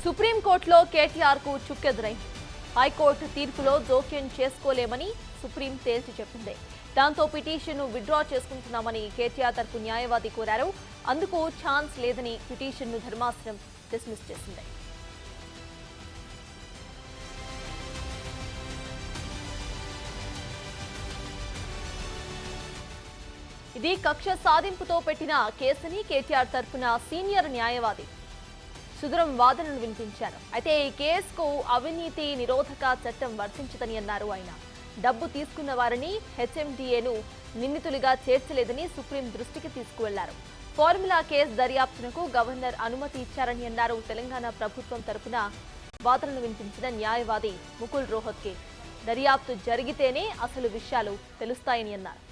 సుప్రీంకోర్టులో కేటీఆర్కు చుక్కెదురైంది. హైకోర్టు తీర్పులో జోక్యం చేసుకోలేమని సుప్రీం తేల్చి చెప్పింది. దాంతో పిటిషన్ను విత్డ్రా చేసుకుంటున్నామని కేటీఆర్ తరపు న్యాయవాది కోరారు. అందుకు ఛాన్స్ లేదని పిటిషన్ను ధర్మాసనం డిస్మిస్ చేసింది. ఇది కక్ష సాధింపుతో పెట్టిన కేసుని కేటీఆర్ తరపున సీనియర్ న్యాయవాది సుదరం వాదనలు వినిపించారు. అయితే ఈ కేసుకు అవినీతి నిరోధక చట్టం వర్తించదని అన్నారు ఆయన. డబ్బు తీసుకున్న వారిని హెచ్ఎండిఏను నిందితులుగా చేర్చలేదని సుప్రీం దృష్టికి తీసుకువెళ్లారు. ఫార్ములా కేసు దర్యాప్తునకు గవర్నర్ అనుమతి ఇచ్చారని అన్నారు. తెలంగాణ ప్రభుత్వం తరపున వాదనలు వినిపించిన న్యాయవాది ముకుల్ రోహత్గి దర్యాప్తు జరిగితేనే అసలు విషయాలు తెలుస్తాయని అన్నారు.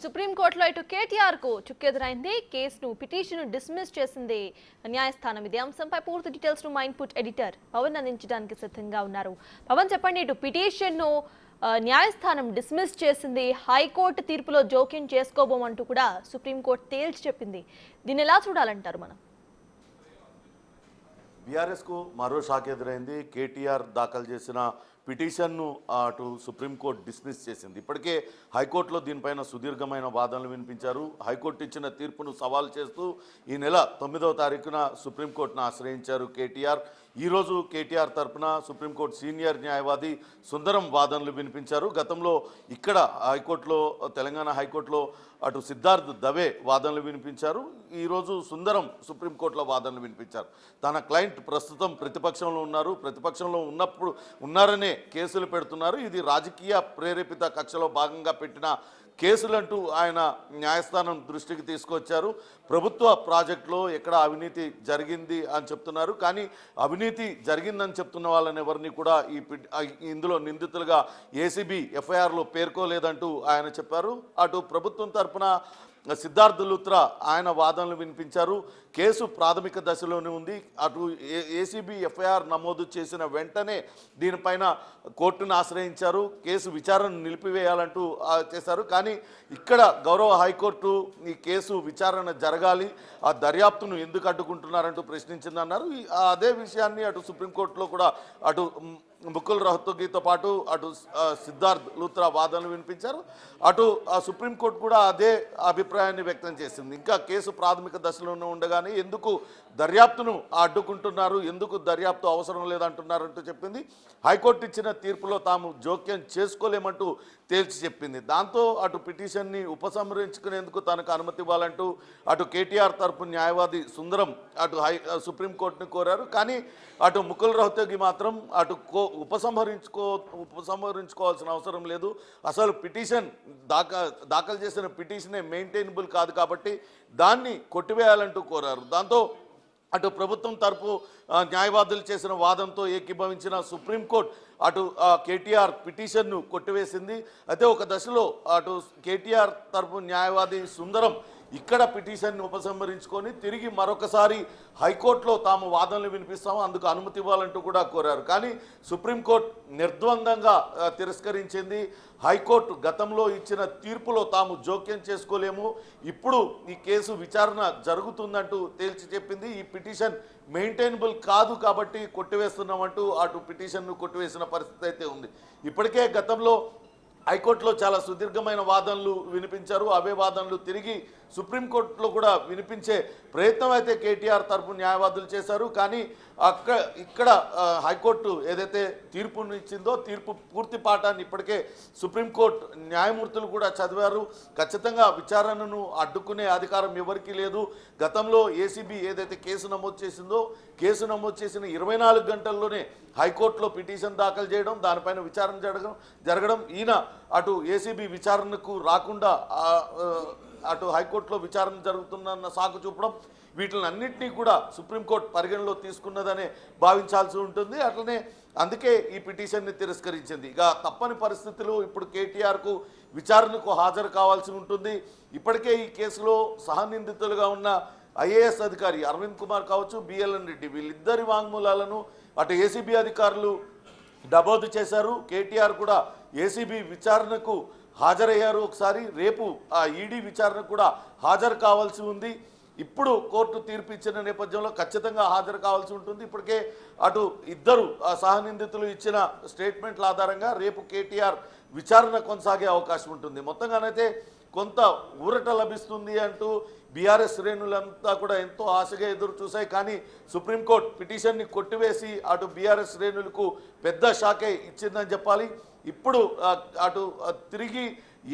సుప్రీంకోర్టులో ఇటు కేటీఆర్ కు చుక్కెదురైంది. కేసును పిటిషన్ డిస్మిస్ చేసింది న్యాయస్థానం. ఇదే అంశంపై పూర్తి డీటెయిల్స్ ను మా ఇన్పుట్ ఎడిటర్ పవన్ అందించడానికి సిద్ధంగా ఉన్నారు. పవన్, చెప్పండి, ఇటు పిటిషన్ ను న్యాయస్థానం డిస్మిస్ చేసింది. హైకోర్టు తీర్పులో జోక్యం చేసుకోబోమంటూ కూడా సుప్రీంకోర్టు తేల్చి చెప్పింది. దీన్ని ఎలా చూడాలంటారు మనం? బీఆర్ఎస్కు మరో షాక్ ఎదురైంది. కేటీఆర్ దాఖలు చేసిన పిటిషన్ను అటు సుప్రీంకోర్టు డిస్మిస్ చేసింది. ఇప్పటికే హైకోర్టులో దీనిపైన సుదీర్ఘమైన వాదనలు వినిపించారు. హైకోర్టు ఇచ్చిన తీర్పును సవాల్ చేస్తూ ఈ నెల 9వ తారీఖున సుప్రీంకోర్టును ఆశ్రయించారు కేటీఆర్. ఈరోజు కేటీఆర్ తరపున సుప్రీంకోర్టు సీనియర్ న్యాయవాది సుందరం వాదనలు వినిపించారు. గతంలో ఇక్కడ హైకోర్టులో, తెలంగాణ హైకోర్టులో అటు సిద్ధార్థ్ దవే వాదనలు వినిపించారు. ఈరోజు సుందరం సుప్రీంకోర్టులో వాదనలు వినిపించారు. తన క్లయింట్ ప్రస్తుతం ప్రతిపక్షంలో ఉన్నారు. ప్రతిపక్షంలో ఉన్నారనే కేసులు పెడుతున్నారు. ఇది రాజకీయ ప్రేరేపిత కక్షలో భాగంగా పెట్టిన కేసులంటూ ఆయన న్యాయస్థానం దృష్టికి తీసుకొచ్చారు. ప్రభుత్వ ప్రాజెక్టులో ఎక్కడ అవినీతి జరిగింది అని చెప్తున్నారు. కానీ అవినీతి జరిగిందని చెప్తున్న వాళ్ళని ఎవరిని కూడా ఇందులో నిందితులుగా ఏసీబీ ఎఫ్ఐఆర్లో పేర్కోలేదంటూ ఆయన చెప్పారు. అటు ప్రభుత్వం తరపున సిద్ధార్థ్ లూత్రా ఆయన వాదనలు వినిపించారు. కేసు ప్రాథమిక దశలోనే ఉంది. అటు ఏసీబీ ఎఫ్ఐఆర్ నమోదు చేసిన వెంటనే దీనిపైన కోర్టును ఆశ్రయించారు. కేసు విచారణను నిలిపివేయాలంటూ చేశారు. కానీ ఇక్కడ గౌరవ హైకోర్టు ఈ కేసు విచారణ జరగాలి, ఆ దర్యాప్తును ఎందుకు అడ్డుకుంటున్నారంటూ ప్రశ్నించిందన్నారు. అదే విషయాన్ని అటు సుప్రీంకోర్టులో కూడా అటు ముకుల్ రోహత్గితో పాటు అటు సిద్ధార్థ్ లూత్రా వాదనలు వినిపించారు. అటు సుప్రీంకోర్టు కూడా అదే అభిప్రాయాన్ని వ్యక్తం చేసింది. ఇంకా కేసు ప్రాథమిక దశలోనే ఉండగానే ఎందుకు దర్యాప్తును అడ్డుకుంటున్నారు, ఎందుకు దర్యాప్తు అవసరం లేదంటున్నారంటూ చెప్పింది. హైకోర్టు ఇచ్చిన తీర్పులో తాము జోక్యం చేసుకోలేమంటూ తేల్చి చెప్పింది. దాంతో అటు పిటిషన్ని ఉపసంహరించుకునేందుకు తనకు అనుమతి ఇవ్వాలంటూ అటు కేటీఆర్ తరపు న్యాయవాది సుందరం అటు సుప్రీంకోర్టుని కోరారు. కానీ అటు ముకుల్ రోహత్గి మాత్రం అటు ఉపసంహరించుకోవాల్సిన అవసరం లేదు, అసలు పిటిషన్ దాఖలు చేసిన పిటిషనే మెయింటైనబుల్ కాదు కాబట్టి దాన్ని కొట్టివేయాలంటూ కోరారు. దాంతో అటు ప్రభుత్వం తరపు న్యాయవాదులు చేసిన వాదంతో ఏకీభవించిన సుప్రీంకోర్టు అటు కేటీఆర్ పిటిషన్ను కొట్టివేసింది. అయితే ఒక దశలో అటు కేటీఆర్ తరపు న్యాయవాది సుందరం ఇక్కడ పిటిషన్ని ఉపసంహరించుకొని తిరిగి మరొకసారి హైకోర్టులో తాము వాదనలు వినిపిస్తాము, అందుకు అనుమతి ఇవ్వాలంటూ కూడా కోరారు. కానీ సుప్రీంకోర్టు నిర్ద్వందంగా తిరస్కరించింది. హైకోర్టు గతంలో ఇచ్చిన తీర్పులో తాము జోక్యం చేసుకోలేము, ఇప్పుడు ఈ కేసు విచారణ జరుగుతుందంటూ తేల్చి చెప్పింది. ఈ పిటిషన్ మెయింటైనబుల్ కాదు కాబట్టి కొట్టివేస్తున్నామంటూ అటు పిటిషన్ను కొట్టివేసిన పరిస్థితి అయితే ఉంది. ఇప్పటికే గతంలో హైకోర్టులో చాలా సుదీర్ఘమైన వాదనలు వినిపించారు. అవే వాదనలు తిరిగి సుప్రీంకోర్టులో కూడా వినిపించే ప్రయత్నం అయితే కేటీఆర్ తరపు న్యాయవాదులు చేశారు. కానీ ఇక్కడ హైకోర్టు ఏదైతే తీర్పును ఇచ్చిందో తీర్పు పూర్తి పాఠాన్ని ఇప్పటికే సుప్రీంకోర్టు న్యాయమూర్తులు కూడా చదివారు. ఖచ్చితంగా విచారణను అడ్డుకునే అధికారం ఎవరికీ లేదు. గతంలో ఏసీబీ ఏదైతే కేసు నమోదు చేసిందో కేసు నమోదు చేసిన 24 గంటల్లోనే హైకోర్టులో పిటిషన్ దాఖలు చేయడం, దానిపైన విచారణ జరగడం, ఈయన అటు ఏసీబీ విచారణకు రాకుండా అటు హైకోర్టులో విచారణ జరుగుతుందన్న సాకు చూపడం, వీటిలన్నింటినీ కూడా సుప్రీంకోర్టు పరిగణలో తీసుకున్నదనే భావించాల్సి ఉంటుంది. అట్లనే అందుకే ఈ పిటిషన్ని తిరస్కరించింది. ఇక తప్పని పరిస్థితులు ఇప్పుడు కేటీఆర్కు విచారణకు హాజరు కావాల్సి ఉంటుంది. ఇప్పటికే ఈ కేసులో సహనిందితులుగా ఉన్న ఐఏఎస్ అధికారి అరవింద్ కుమార్ కావచ్చు, బిఎల్ఎన్ రెడ్డి వీళ్ళిద్దరి వాంగ్మూలాలను అటు ఏసీబీ అధికారులు నమోదు చేశారు. కేటీఆర్ కూడా ఏసీబీ విచారణకు హాజరయ్యారు. ఒకసారి రేపు ఆ ఈడీ విచారణకు కూడా హాజరు కావాల్సి ఉంది. ఇప్పుడు కోర్టు తీర్పు ఇచ్చిన నేపథ్యంలో ఖచ్చితంగా హాజరు కావాల్సి ఉంటుంది. ఇప్పటికే అటు ఇద్దరు సహనిందితులు ఇచ్చిన స్టేట్మెంట్ల ఆధారంగా రేపు కేటీఆర్ విచారణ కొనసాగే అవకాశం ఉంటుంది. మొత్తంగానైతే కొంత ఊరట లభిస్తుంది అంటూ బీఆర్ఎస్ శ్రేణులంతా కూడా ఎంతో ఆశగా ఎదురు చూశాయి. కానీ సుప్రీంకోర్టు పిటిషన్ని కొట్టివేసి అటు బీఆర్ఎస్ శ్రేణులకు పెద్ద షాకే ఇచ్చిందని చెప్పాలి. ఇప్పుడు అటు తిరిగి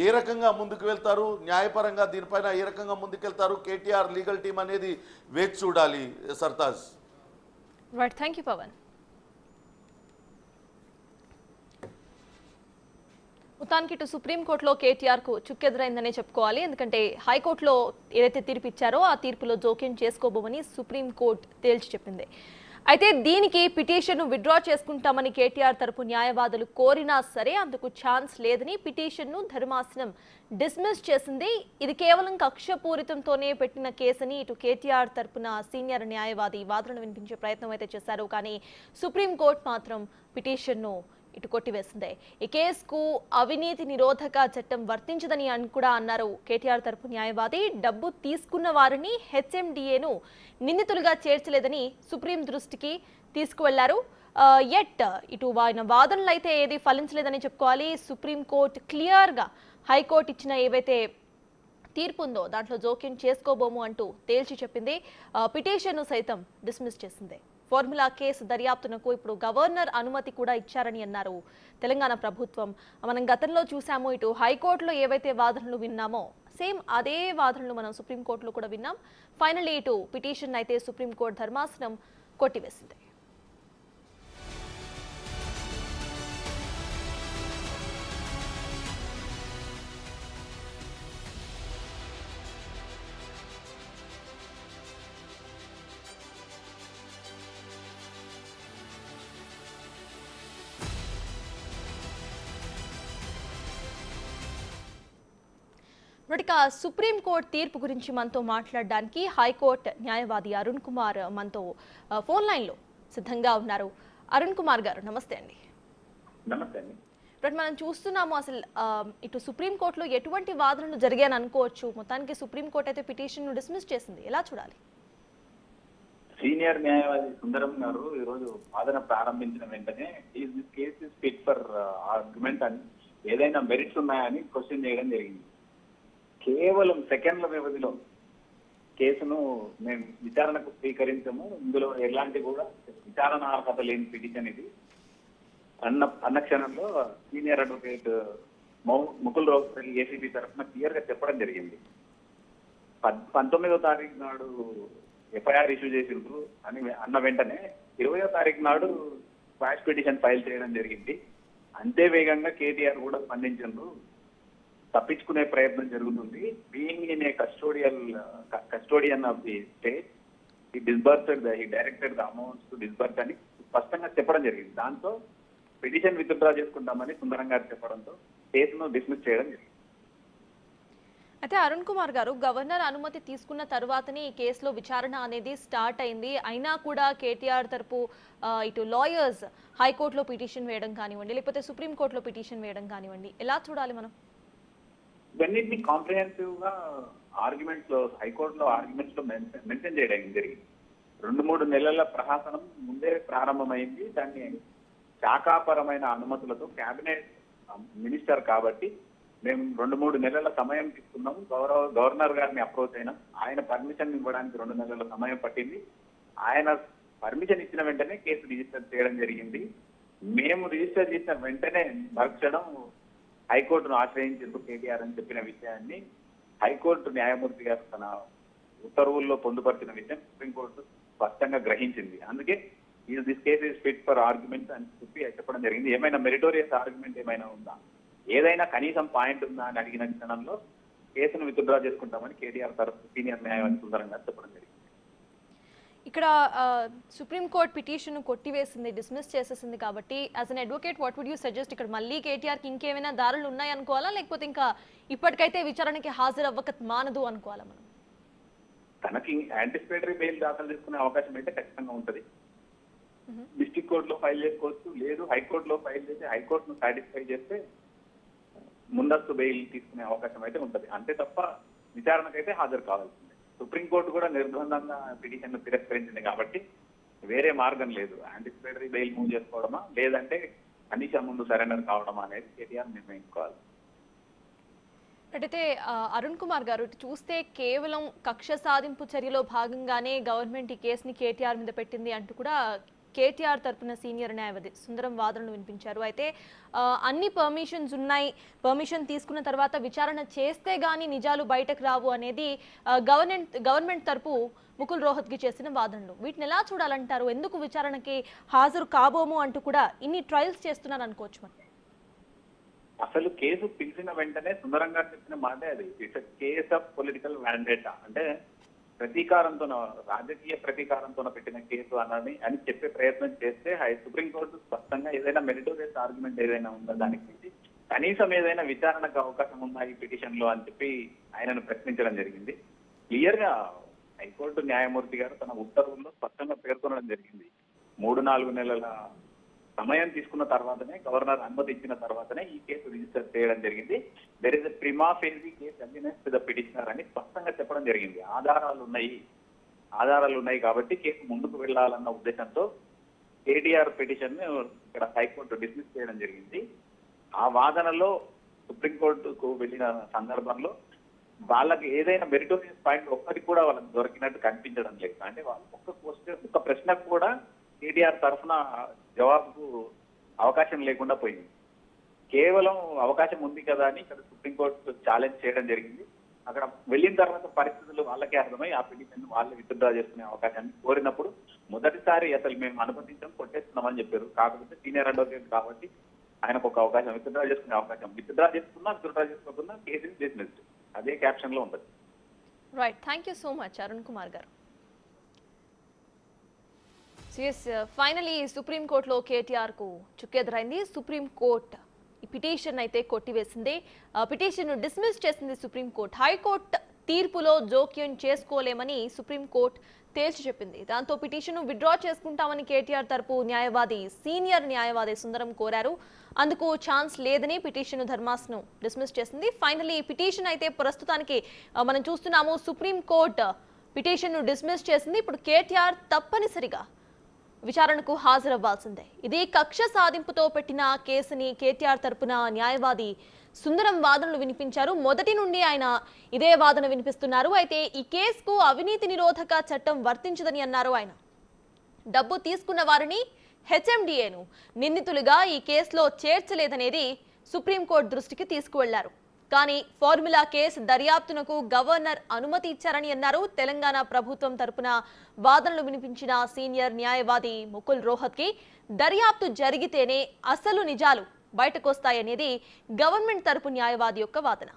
ఏ రకంగా ముందుకు వెళ్తారు, న్యాయపరంగా దీనిపైన ఏ రకంగా ముందుకెళ్తారు కేటీఆర్ లీగల్ టీం అనేది వేచి చూడాలి. Sartaj. Right, thank you Pavan. మొత్తానికి ఇటు సుప్రీంకోర్టులో కేటీఆర్కు చుక్కెదురైందనే చెప్పుకోవాలి. ఎందుకంటే హైకోర్టులో ఏదైతే తీర్పు ఇచ్చారో ఆ తీర్పులో జోక్యం చేసుకోబోమని సుప్రీంకోర్టు తేల్చి చెప్పింది. అయితే దీనికి పిటిషన్ను విత్డ్రా చేసుకుంటామని కేటీఆర్ తరపు న్యాయవాదులు కోరినా సరే అందుకు ఛాన్స్ లేదని పిటిషన్ను ధర్మాసనం డిస్మిస్ చేసింది. ఇది కేవలం కక్షపూరితంతోనే పెట్టిన కేసని ఇటు కేటీఆర్ తరపున సీనియర్ న్యాయవాది వాదనలు వినిపించే ప్రయత్నం అయితే చేశారు. కానీ సుప్రీంకోర్టు మాత్రం పిటిషన్ను ఇటు కొట్టివేసింది. ఈ కేసుకు అవినీతి నిరోధక చట్టం వర్తించదని కూడా అన్నారు కేటీఆర్ తరపు న్యాయవాది. డబ్బు తీసుకున్న వారిని హెచ్ఎండిఏను నిందితులుగా చేర్చలేదని సుప్రీం దృష్టికి తీసుకువెళ్లారు. ఎట్ ఇటు ఆయన వాదనలు అయితే ఏది ఫలించలేదని చెప్పుకోవాలి. సుప్రీంకోర్టు క్లియర్గా హైకోర్టు ఇచ్చిన ఏవైతే తీర్పు ఉందో దాంట్లో జోక్యం చేసుకోబోము అంటూ తేల్చి చెప్పింది. పిటిషన్ను సైతం డిస్మిస్ చేసింది. ఫార్ములా కేసు దర్యాప్తునకు ఇప్పుడు గవర్నర్ అనుమతి కూడా ఇచ్చారని అన్నారు తెలంగాణ ప్రభుత్వం. మనం గతంలో చూసాము, ఇటు హైకోర్టులో ఏవైతే వాదనలు విన్నామో సేమ్ అదే వాదనలు మనం సుప్రీంకోర్టులో కూడా విన్నాం. ఫైనల్లీ ఇటు పిటిషన్ అయితే సుప్రీంకోర్టు ధర్మాసనం కొట్టివేసింది. ఇక సుప్రీంకోర్టు తీర్పు గురించి మనతో మాట్లాడడానికి హైకోర్టు న్యాయవాది అరుణ్ కుమార్ మనతో ఫోన్ లైన్లో సిద్ధంగా ఉన్నారు. అరుణ్ కుమార్ గారు నమస్తే అండి. నమస్తే అండి. ఇప్పుడు మనం చూస్తున్నాము అసలు ఇటు సుప్రీంకోర్టులో ఎటువంటి వాదనలు జరిగాయని అనుకోవచ్చు. మొత్తానికి సుప్రీంకోర్టు అయితే పిటిషన్ను డిస్మిస్ చేసింది. ఎలా చూడాలి? సీనియర్ న్యాయవాది సుందరం గారు ఈరోజు వాదన ప్రారంభించిన వెంటనే this case is fit for argument అని ఏదైనా మెరిట్స్ ఉన్నాయని క్వశ్చన్ చేయడం జరిగింది. కేవలం సెకండ్ల వ్యవధిలో కేసును మేము విచారణకు స్వీకరించము, ఇందులో ఎలాంటి కూడా విచారణ అర్హత లేని పిటిషన్ ఇది అన్న క్షణంలో సీనియర్ అడ్వకేట్ ముకుల్ రోహ్తగి ఏసీబీ తరఫున క్లియర్ గా చెప్పడం జరిగింది. 19వ తారీఖు నాడు ఎఫ్ఐఆర్ ఇష్యూ చేసిండ్రు అని అన్న వెంటనే 20వ తారీఖు నాడు క్వాష్ పిటిషన్ ఫైల్ చేయడం జరిగింది. అంతే వేగంగా కేటీఆర్ కూడా స్పందించారు. తప్పించుకునే ప్రయత్నం జరుగుతుంది. Being in a custodian of the state he directed the amounts to disburse అని స్పష్టంగా చెప్పడం జరిగింది. దాంతో పిటిషన్ విత్డ్రా చేసుకుంటామని సుందరం గారు చెప్పడంతో కేసును డిస్మిస్ చేయడం జరిగింది. అయితే అరుణ్ కుమార్ గారు, గవర్నర్ అనుమతి తీసుకున్న తర్వాతనే ఈ కేసులో విచారణ అనేది స్టార్ట్ అయింది. అయినా కూడా కేటీఆర్ తరపు ఇటు లాయర్స్ హైకోర్టులో పిటిషన్ వేయడం కానివ్వండి, లేకపోతే సుప్రీంకోర్టులో పిటిషన్ వేయడం కానివ్వండి, ఎలా చూడాలి మనం? ఇవన్నిటిని కాంప్రిహెన్సివ్ గా ఆర్గ్యుమెంట్స్ లో హైకోర్టులో ఆర్గ్యుమెంట్స్ లో మెన్షన్ చేయడం జరిగింది. 2-3 నెలల ప్రహాసనం ముందే ప్రారంభమైంది. దాన్ని శాఖాపరమైన అనుమతులతో కేబినెట్ మినిస్టర్ కాబట్టి మేము 2-3 నెలల సమయం తీసుకున్నాం. గవర్నర్ గారిని అప్రోచ్ అయినాం. ఆయన పర్మిషన్ ఇవ్వడానికి 2 నెలల సమయం పట్టింది. ఆయన పర్మిషన్ ఇచ్చిన వెంటనే కేసు రిజిస్టర్ చేయడం జరిగింది. మేము రిజిస్టర్ చేసిన వెంటనే మరుక్షణం హైకోర్టును ఆశ్రయించేందుకు కేటీఆర్ అని చెప్పిన విషయాన్ని హైకోర్టు న్యాయమూర్తి గారు తన ఉత్తర్వుల్లో పొందుపరిచిన విషయం సుప్రీంకోర్టు స్పష్టంగా గ్రహించింది. అందుకే this case is fit for argument అని చెప్పడం జరిగింది. ఏమైనా మెరిటోరియస్ ఆర్గ్యుమెంట్ ఏమైనా ఉందా, ఏదైనా కనీసం పాయింట్ ఉందా అని అడిగిన క్షణంలో కేసును విత్డ్రా చేసుకుంటామని కేటీఆర్ తరఫు సీనియర్ న్యాయవాది సుందరం గారు చెప్పడం జరిగింది. ఇక్కడ సుప్రీంకోర్టు పిటిషన్ కొట్టివేసింది, డిస్మిస్ చేసేసింది కాబట్టి as an advocate what would you suggest? ఇక్కడ మళ్ళీ కేటీఆర్కి ఇంకేమైనా దారులు ఉన్నాయనుకోవాలా, లేకపోతే ఇంకా ఇప్పటికైతే విచారణకి హాజరు అవ్వక మానదు అనుకోవాలా మనం? తనకి యాంటిసిపేటరీ బెయిల్ దాఖలు చేసుకునే అవకాశం అయితే ఖచ్చితంగా ఉంటది. డిస్ట్రిక్ట్ కోర్టులో ఫైల్ చేసుకోవచ్చు, లేదు హైకోర్టులో ఫైల్ చేసి హైకోర్టును సాటిస్ఫై చేస్తే ముందస్తు బెయిల్ తీసుకునే అవకాశం అయితే ఉంటది. అంతే తప్ప విచారణకైతే హాజరు కావాల్సిందే. సుప్రీంకోర్టు కూడా నిర్బంధంగా పిటిషన్ తిరస్కరించింది కాబట్టి వేరే మార్గం లేదు. యాంటిసిపేటరీ బెయిల్ మూవ్ చేసుకోవడమా లేదంటే కనీసం ముందు సరెండర్ కావడమా అనేది కేటీఆర్ నిర్ణయించుకోవాలి. అయితే అరుణ్ కుమార్ గారు చూస్తే కేవలం కక్ష సాధింపు చర్యలో భాగంగానే గవర్నమెంట్ ఈ కేసుని కేటీఆర్ మీద పెట్టింది అంటూ కూడా కేటీఆర్ తరపున సీనియర్ న్యాయవాది సుందరం వాదనలు వినిపించారు. అయితే అన్ని పర్మిషన్స్ ఉన్నాయి, పర్మిషన్ తీసుకున్న తర్వాత విచారణ చేస్తే గానీ నిజాలు బయటకు రావు అనేది గవర్నమెంట్ తరపు ముకుల్ రోహత్గి చేసిన వాదనలు. వీటిని ఎలా చూడాలంటారు? ఎందుకు విచారణకి హాజరు కాబోము అంటూ కూడా ఇన్ని ట్రయల్స్ చేస్తున్నారు అనుకోవచ్చు మనం. అసలు కేసు పిలిచిన వెంటనే సుందరం గారు చెప్పిన మాటే అది, ఇట్స్ కేస్ ఆఫ్ పొలిటికల్ వ్యాండేటా, అంటే ప్రతీకారంతో, రాజకీయ ప్రతీకారంతో పెట్టిన కేసు అని చెప్పే ప్రయత్నం చేస్తే సుప్రీంకోర్టు స్పష్టంగా ఏదైనా మెరిటోరియస్ ఆర్గ్యుమెంట్ ఏదైనా ఉందా దానికి కనీసం ఏదైనా విచారణకు అవకాశం ఉందా ఈ పిటిషన్ లో అని చెప్పి ఆయనను ప్రశ్నించడం జరిగింది. క్లియర్ గా హైకోర్టు న్యాయమూర్తి గారు తన ఉత్తర్వుల్లో స్పష్టంగా పేర్కొనడం జరిగింది. 3-4 నెలల సమయం తీసుకున్న తర్వాతనే, గవర్నర్ అనుమతి ఇచ్చిన తర్వాతనే ఈ కేసు రిజిస్టర్ చేయడం జరిగింది. There is a prima facie case against the petitioner అని స్పష్టంగా చెప్పడం జరిగింది. ఆధారాలు ఉన్నాయి కాబట్టి కేసు ముందుకు వెళ్లాలన్న ఉద్దేశంతో కేటీఆర్ పిటిషన్ ఇక్కడ హైకోర్టు డిస్మిస్ చేయడం జరిగింది. ఆ వాదనలో సుప్రీంకోర్టుకు వెళ్ళిన సందర్భంలో వాళ్ళకి ఏదైనా మెరిటోరియస్ పాయింట్ ఒక్కటి కూడా వాళ్ళకి దొరికినట్టు కనిపించడం లేదు. అంటే వాళ్ళు ఒక్క ప్రశ్నకు కూడా కేటీఆర్ తరఫున జవాబుకు అవకాశం లేకుండా పోయింది. కేవలం అవకాశం ఉంది కదా అని ఇక్కడ సుప్రీంకోర్టు ఛాలెంజ్ చేయడం జరిగింది. అక్కడ వెళ్ళిన తర్వాత పరిస్థితులు వాళ్ళకే అర్థమై ఆ పిటిషన్ వాళ్ళే విత్డ్రా చేసుకునే అవకాశాన్ని కోరినప్పుడు మొదటిసారి అసలు మేము అనుమతించడం కొట్టేస్తున్నామని చెప్పారు. కాకపోతే సీనియర్ అడ్వకేట్ కాబట్టి ఆయనకు ఒక అవకాశం, విత్డ్రా చేసుకునే అవకాశం, విత్డ్రా చేసుకోకుండా కేసు డిస్మిస్డ్, అదే క్యాప్షన్ లో ఉంటుంది. Right, thank you so much Arun Kumar గారు. ఫైనలీ సుప్రీంకోర్టులో కేటీఆర్ కు చుక్కెదురైంది. సుప్రీంకోర్టు ఈ పిటిషన్ అయితే కొట్టివేసింది, పిటిషన్ డిస్మిస్ చేసింది సుప్రీంకోర్టు. హైకోర్టు తీర్పులో జోక్యం చేసుకోలేమని సుప్రీంకోర్టు తేల్చి చెప్పింది. దాంతో పిటిషన్ విత్డ్రా చేసుకుంటామని కేటీఆర్ తరపు సీనియర్ న్యాయవాది సుందరం కోరారు. అందుకు ఛాన్స్ లేదని పిటిషన్ ధర్మాసనం డిస్మిస్ చేసింది. ఫైనలీ ఈ పిటిషన్ అయితే ప్రస్తుతానికి మనం చూస్తున్నాము, సుప్రీంకోర్టు పిటిషన్ డిస్మిస్ చేసింది. ఇప్పుడు కేటీఆర్ తప్పనిసరిగా విచారణకు హాజరవ్వాల్సిందే. ఇది కక్ష సాధింపుతో పెట్టిన కేసుని కేటీఆర్ తరపున న్యాయవాది సుందరం వాదనలు వినిపించారు. మొదటి నుండి ఆయన ఇదే వాదన వినిపిస్తున్నారు. అయితే ఈ కేసుకు అవినీతి నిరోధక చట్టం వర్తించదని అన్నారు ఆయన. డబ్బు తీసుకున్న వారిని, హెచ్ఎండిఏను నిందితులుగా ఈ కేసులో చేర్చలేదనేది సుప్రీంకోర్టు దృష్టికి తీసుకువెళ్లారు. కానీ ఫార్ములా కేసు దర్యాప్తునకు గవర్నర్ అనుమతి ఇచ్చారని అన్నారు. తెలంగాణ ప్రభుత్వం తరపున వాదనలు వినిపించిన సీనియర్ న్యాయవాది ముకుల్ రోహత్కి దర్యాప్తు జరిగితేనే అసలు నిజాలు బయటకొస్తాయనేది గవర్నమెంట్ తరపు న్యాయవాది యొక్క వాదన.